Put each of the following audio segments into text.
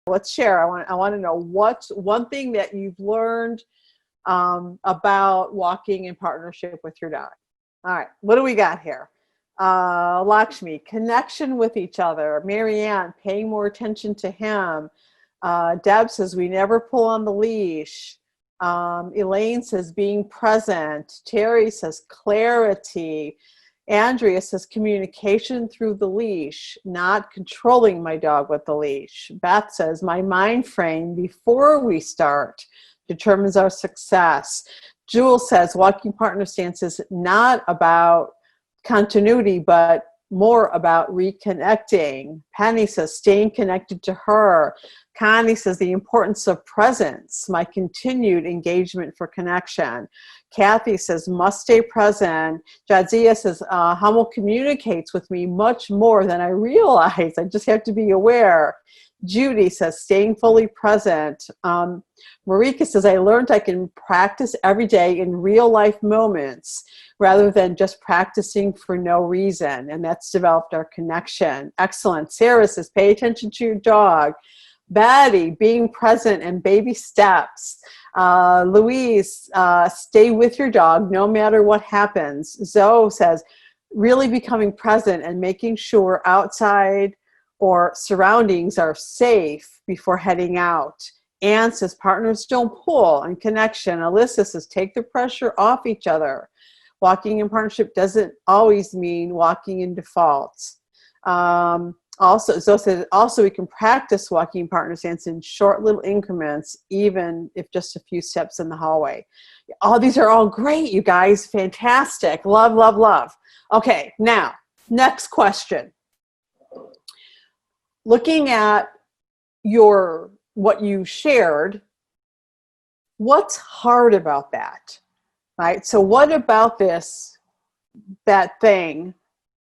Let's share. I want to know what's one thing that you've learned about walking in partnership with your dog. All right, what do we got here? Lakshmi, connection with each other. Marianne, paying more attention to him. Deb says, we never pull on the leash. Elaine says, being present. Terry says, clarity. Andrea says, communication through the leash, not controlling my dog with the leash. Beth says, my mind frame before we start determines our success. Jewel says, walking partner stance is not about continuity, but more about reconnecting. Penny says, staying connected to her. Connie says, the importance of presence, my continued engagement for connection. Kathy says, must stay present. Jadzia says, Hummel communicates with me much more than I realize. I just have to be aware. Judy says, staying fully present. Marika says, I learned I can practice every day in real life moments rather than just practicing for no reason. And that's developed our connection. Excellent. Sarah says, pay attention to your dog. Betty, being present and baby steps. Louise, stay with your dog no matter what happens. Zoe says, really becoming present and making sure outside or surroundings are safe before heading out. Anne says, partners don't pull, and connection. Alyssa says, take the pressure off each other. Walking in partnership doesn't always mean walking in default. Also, Zoe says, also we can practice walking in partner stance in short little increments, even if just a few steps in the hallway. Oh, these are all great, you guys. Fantastic. Love, love, love. Okay, now, next question. Looking at what you shared, what's hard about that, right? So what about that thing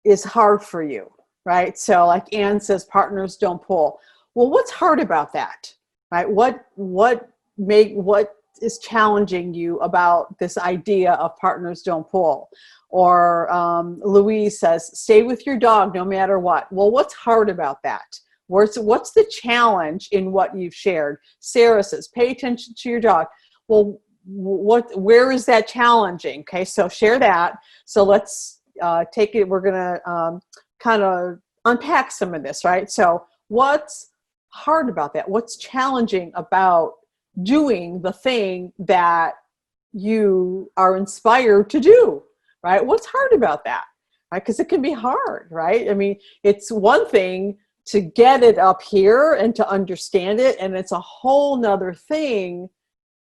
is hard for you, right? So like Anne says, partners don't pull. Well, what's hard about that, right? What is challenging you about this idea of partners don't pull? Or Louise says, stay with your dog no matter what. Well, what's hard about that? What's the challenge in what you've shared? Sarah says, pay attention to your dog. Well, where is that challenging? Okay, so share that. So let's take it. We're going to kind of unpack some of this, right? So what's hard about that? What's challenging about doing the thing that you are inspired to do, right? What's hard about that, right? Because it can be hard, right? I mean, it's one thing to get it up here and to understand it, and it's a whole nother thing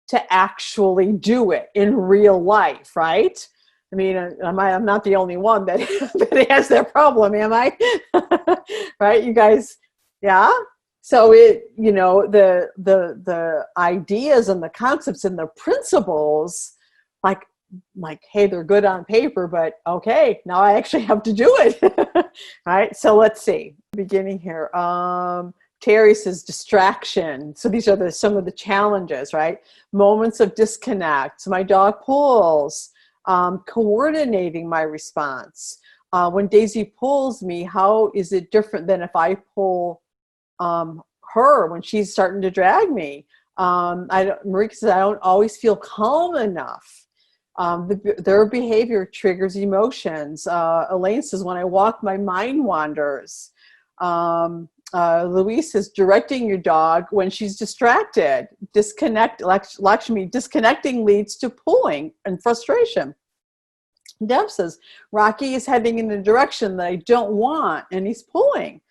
to actually do it in real life, right? I mean, I'm not the only one that, that has that problem, am I? Right, you guys? Yeah. So the ideas and the concepts and the principles, like, hey, they're good on paper, but okay, now I actually have to do it. All right. So let's see. Beginning here. Terry says distraction. So these are some of the challenges, right? Moments of disconnect. My dog pulls. Coordinating my response. When Daisy pulls me, how is it different than if I pull her when she's starting to drag me? Marika says, I don't always feel calm enough. Their behavior triggers emotions. Elaine says, when I walk, my mind wanders. Louise says, directing your dog when she's distracted. Lakshmi, disconnecting leads to pulling and frustration. Deb says, Rocky is heading in a direction that I don't want, and he's pulling.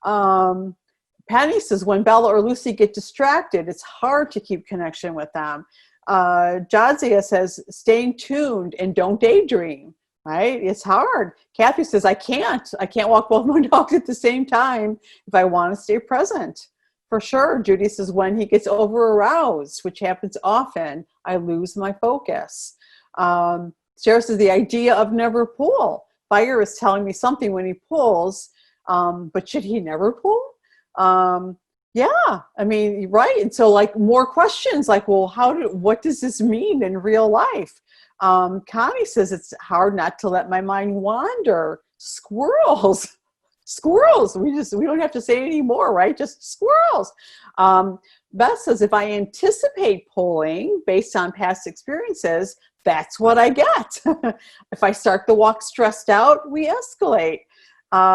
Patty says, when Bella or Lucy get distracted, it's hard to keep connection with them. Jadzia says, staying tuned and don't daydream, right? It's hard. Kathy says, I can't walk both my dogs at the same time if I want to stay present. For sure. Judy says, when he gets over aroused, which happens often, I lose my focus. Sarah says, the idea of never pull. Fire is telling me something when he pulls, but should he never pull? Yeah, I mean, right. And so like more questions like, well, what does this mean in real life? Connie says, it's hard not to let my mind wander. Squirrels. Squirrels. We don't have to say any more, right? Just squirrels. Beth says, if I anticipate pulling based on past experiences, that's what I get. If I start the walk stressed out, we escalate.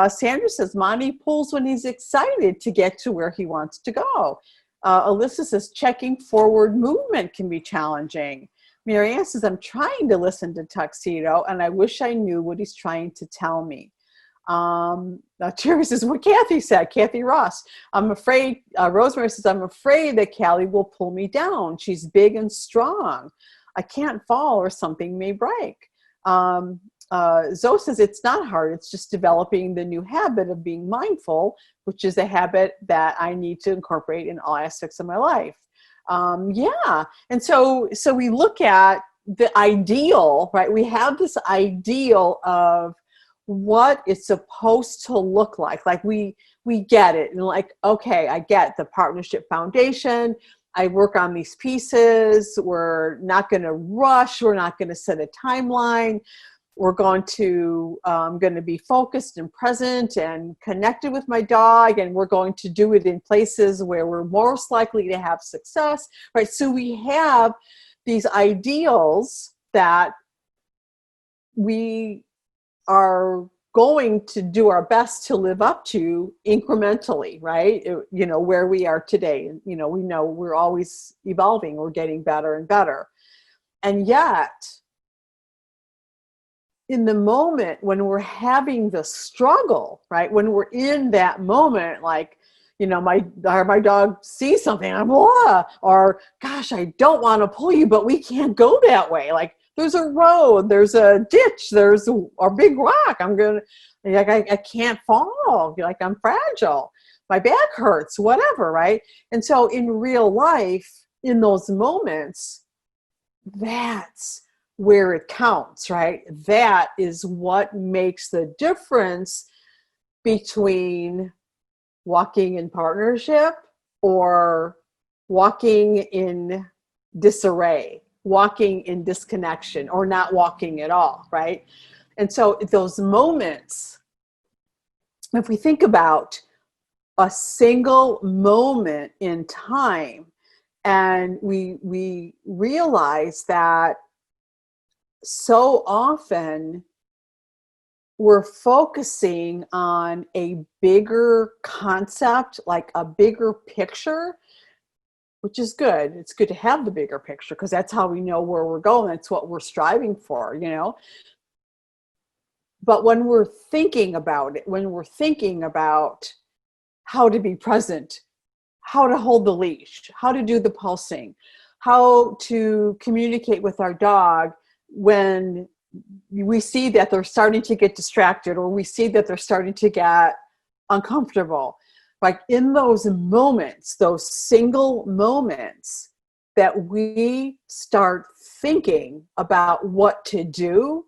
Sandra says, Monty pulls when he's excited to get to where he wants to go. Alyssa says, checking forward movement can be challenging. Marianne says, I'm trying to listen to Tuxedo, and I wish I knew what he's trying to tell me. Terry says, what Kathy said, Kathy Ross. I'm afraid, Rosemary says, I'm afraid that Callie will pull me down. She's big and strong. I can't fall or something may break. Zoe says, it's not hard. It's just developing the new habit of being mindful, which is a habit that I need to incorporate in all aspects of my life. Yeah. And so we look at the ideal, right? We have this ideal of what it's supposed to look like. Like we get it. And like, okay, I get the partnership foundation. I work on these pieces. We're not going to rush. We're not going to set a timeline. We're going to be focused and present and connected with my dog. And we're going to do it in places where we're most likely to have success, right? So we have these ideals that we are going to do our best to live up to incrementally, right? Where we are today. We know we're always evolving. We're getting better and better. And yet, in the moment when we're having the struggle, right? When we're in that moment, like, my dog sees something, I'm or gosh, I don't want to pull you, but we can't go that way. Like there's a road, there's a ditch, there's a big rock. I can't fall. Like I'm fragile. My back hurts, whatever, right? And so in real life, in those moments, that's where it counts, right? That is what makes the difference between walking in partnership or walking in disarray, walking in disconnection, or not walking at all, right? And so those moments, if we think about a single moment in time, and we realize that so often we're focusing on a bigger concept, like a bigger picture, which is good. It's good to have the bigger picture because that's how we know where we're going. That's what we're striving for, But when we're thinking about it, when we're thinking about how to be present, how to hold the leash, how to do the pulsing, how to communicate with our dog when we see that they're starting to get distracted or we see that they're starting to get uncomfortable. Like in those moments, those single moments that we start thinking about what to do,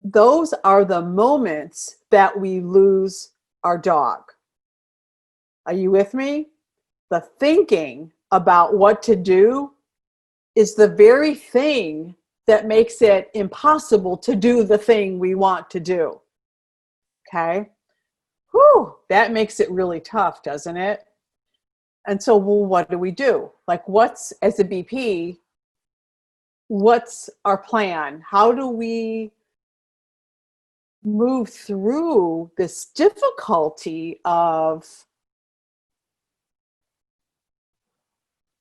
those are the moments that we lose our dog. Are you with me? The thinking about what to do is the very thing that makes it impossible to do the thing we want to do. Okay? Whew, that makes it really tough, doesn't it? And so, well, what do we do? Like, as a BP, what's our plan? How do we move through this difficulty of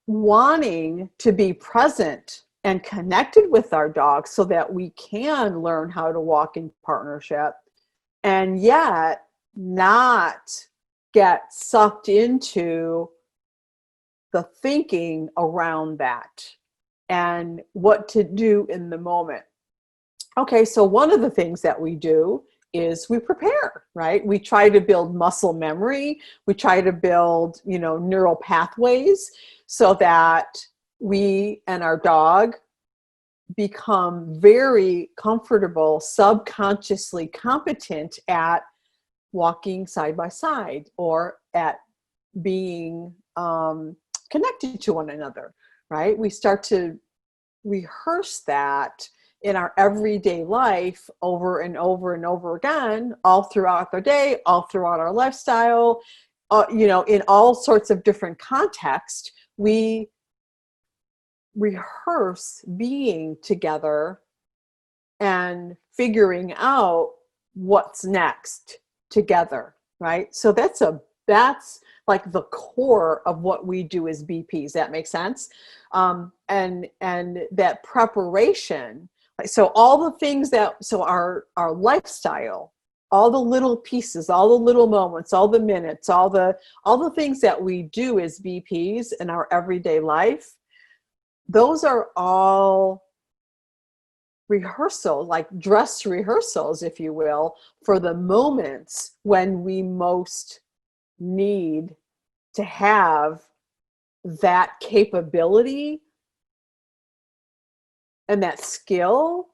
wanting to be present and connected with our dog so that we can learn how to walk in partnership and yet not get sucked into the thinking around that and what to do in the moment? Okay, so one of the things that we do is we prepare, right? We try to build muscle memory. We try to build, neural pathways so that we and our dog become very comfortable, subconsciously competent at walking side by side or at being connected to one another, right? We start to rehearse that in our everyday life over and over and over again, all throughout the day, all throughout our lifestyle, in all sorts of different contexts, we rehearse being together and figuring out what's next together, right? So that's like the core of what we do as BPs. That makes sense. And that preparation, so all the things so our lifestyle, all the little pieces, all the little moments, all the minutes, all the things that we do as BPs in our everyday life, those are all rehearsal, like dress rehearsals, if you will, for the moments when we most need to have that capability and that skill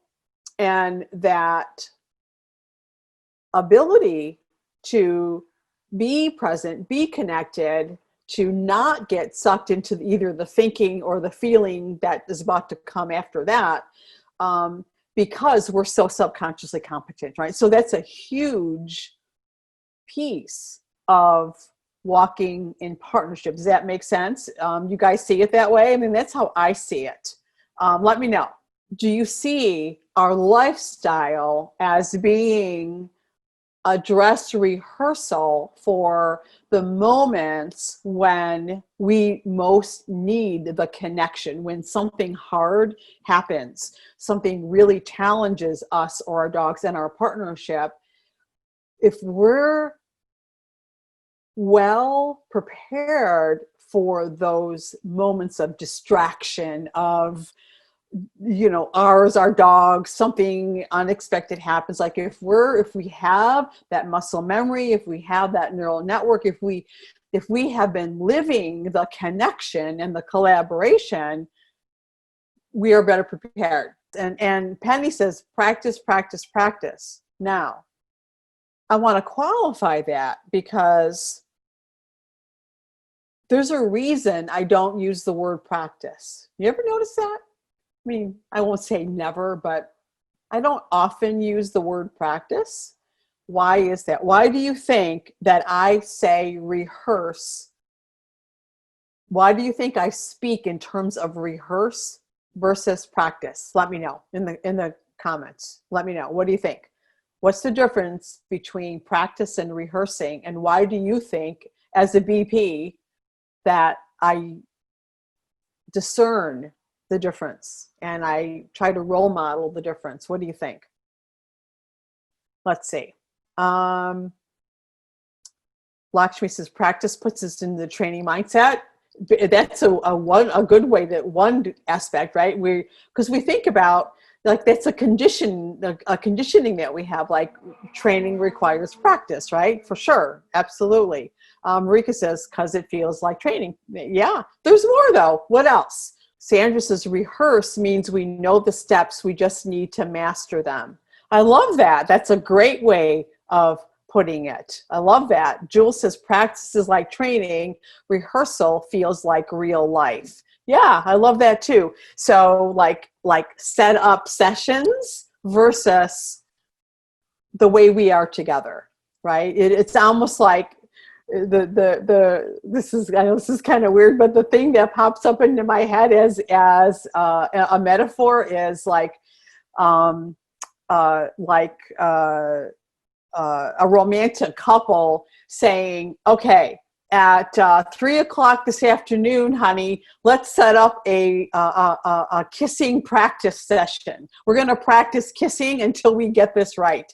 and that ability to be present, be connected, to not get sucked into either the thinking or the feeling that is about to come after that, because we're so subconsciously competent, right? So that's a huge piece of walking in partnership. Does that make sense? You guys see it that way? I mean, that's how I see it. Let me know. Do you see our lifestyle as being a dress rehearsal for the moments when we most need the connection, when something hard happens, something really challenges us or our dogs and our partnership? If we're well prepared for those moments of distraction, of our dog, something unexpected happens. Like if we have that muscle memory, if we have that neural network, if we have been living the connection and the collaboration, we are better prepared. And Penny says, practice, practice, practice. Now, I want to qualify that because there's a reason I don't use the word practice. You ever notice that? I mean, I won't say never, but I don't often use the word practice. Why is that? Why do you think that I say rehearse? Why do you think I speak in terms of rehearse versus practice? Let me know in the comments. Let me know. What do you think? What's the difference between practice and rehearsing? And why do you think, as a BP, that I discern the difference and I try to role model the difference? What do you think? Let's see. Lakshmi says practice puts us in the training mindset. That's a good way, that one aspect, right? Because we think about, like, that's a conditioning that we have, like training requires practice, right? For sure. Absolutely. Marika says, because it feels like training. Yeah, there's more though. What else? Sandra says, rehearse means we know the steps, we just need to master them. I love that. That's a great way of putting it. I love that. Jules says, practice is like training, rehearsal feels like real life. Yeah, I love that too. So like set up sessions versus the way we are together, right? It's almost like this is, I know this is kind of weird, but the thing that pops up into my head as a metaphor is like a romantic couple saying, okay, at 3:00 this afternoon, honey, let's set up a kissing practice session. We're going to practice kissing until we get this right.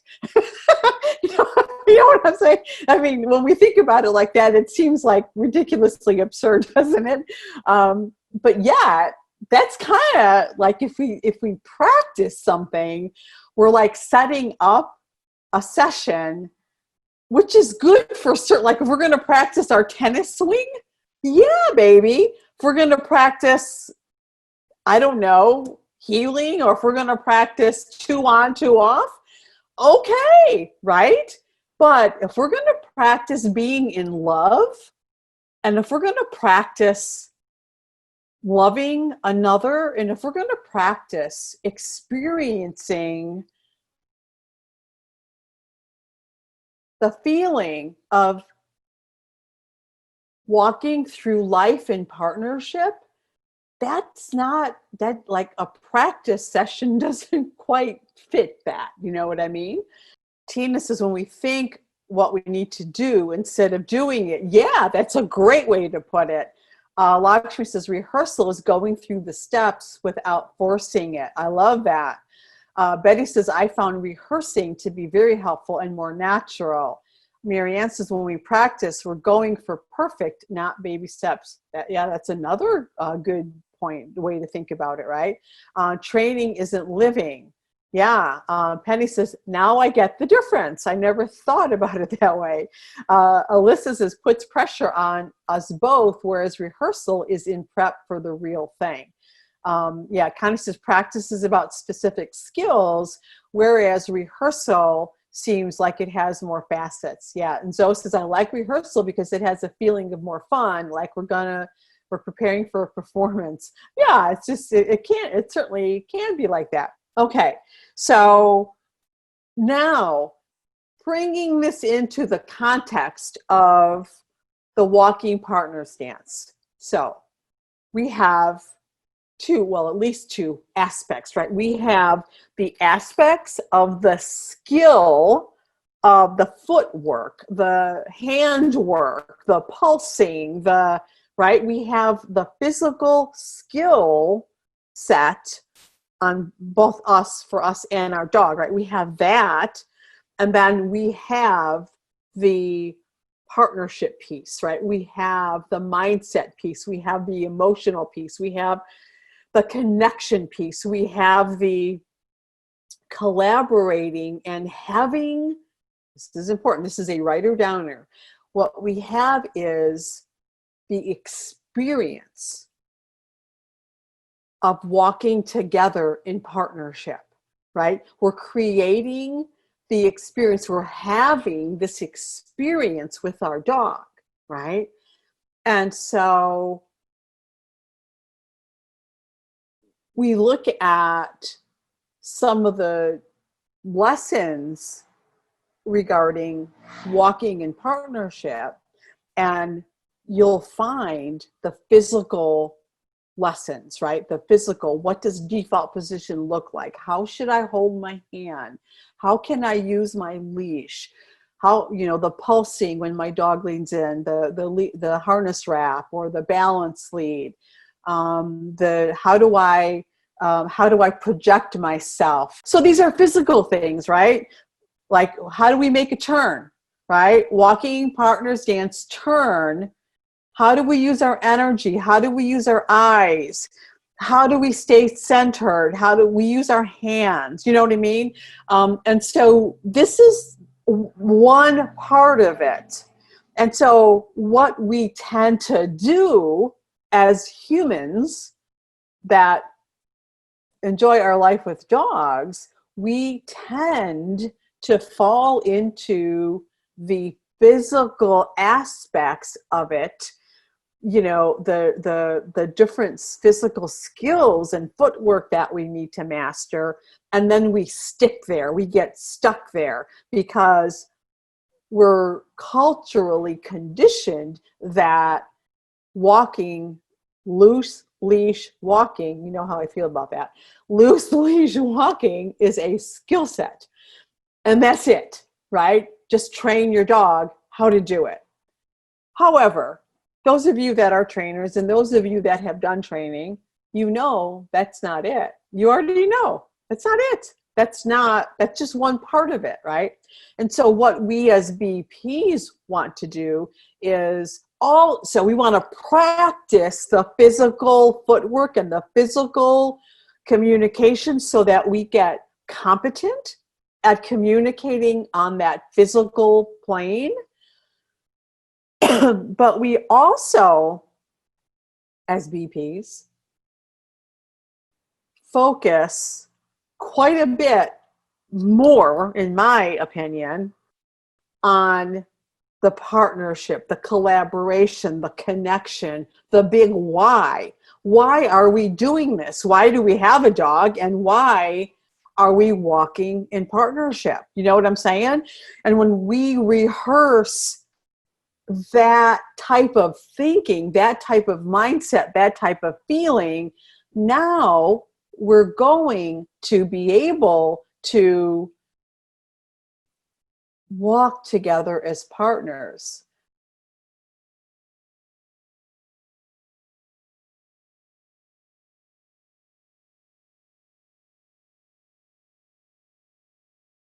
You know what I'm saying? I mean, when we think about it like that, it seems like ridiculously absurd, doesn't it? But yeah, that's kind of like if we practice something, we're like setting up a session, which is good for certain. Like if we're going to practice our tennis swing, yeah, baby. If we're going to practice, I don't know, healing, or if we're going to practice 2 on, 2 off, okay, right? But if we're going to practice being in love, and if we're going to practice loving another, and if we're going to practice experiencing the feeling of walking through life in partnership, that's not that, like a practice session doesn't quite fit that. You know what I mean? Tina says when we think what we need to do instead of doing it. Yeah, that's a great way to put it. Lakshmi says rehearsal is going through the steps without forcing it. I love that. Betty says I found rehearsing to be very helpful and more natural. Marianne says when we practice, we're going for perfect, not baby steps. Yeah, that's another good point, way to think about it, right? Training isn't living. Yeah, Penny says, now I get the difference. I never thought about it that way. Alyssa says, puts pressure on us both, whereas rehearsal is in prep for the real thing. Yeah, kind of says practice is about specific skills, whereas rehearsal seems like it has more facets. Yeah, and Zoe says, I like rehearsal because it has a feeling of more fun, like we're preparing for a performance. Yeah, it's just, it certainly can be like that. Okay, so now bringing this into the context of the walking partner stance. So we have at least two aspects, right? We have the aspects of the skill of the footwork, the hand work, the pulsing, right? We have the physical skill set on both for us and our dog, right? We have that. And then we have the partnership piece, right? We have the mindset piece. We have the emotional piece. We have the connection piece. We have the collaborating and having, this is important, this is a writer downer. What we have is the experience of walking together in partnership, right? We're creating the experience, we're having this experience with our dog, right? And so we look at some of the lessons regarding walking in partnership, and you'll find the physical lessons, right? The physical, what does default position look like? How should I hold my hand? How can I use my leash? How, the pulsing when my dog leans in, the harness wrap or the balance lead. How do I project myself? So these are physical things, right? Like, how do we make a turn, right? Walking partner stance turn. How do we use our energy? How do we use our eyes? How do we stay centered? How do we use our hands? You know what I mean? And so this is one part of it. And so what we tend to do as humans that enjoy our life with dogs, we tend to fall into the physical aspects of it, the different physical skills and footwork that we need to master, and then we stick there, we get stuck there because we're culturally conditioned that walking, loose leash walking, you know how I feel about that, loose leash walking is a skill set, and that's it, right? Just train your dog how to do it. However, those of you that are trainers and those of you that have done training, that's not it. You already know that's not it. That's just one part of it, right? And so what we as BPs want to do is so we want to practice the physical footwork and the physical communication so that we get competent at communicating on that physical plane. But we also, as BPs, focus quite a bit more, in my opinion, on the partnership, the collaboration, the connection, the big why. why are we doing this? Why do we have a dog? And why are we walking in partnership? You know what I'm saying? And when we rehearse that type of thinking, that type of mindset, that type of feeling, now we're going to be able to walk together as partners.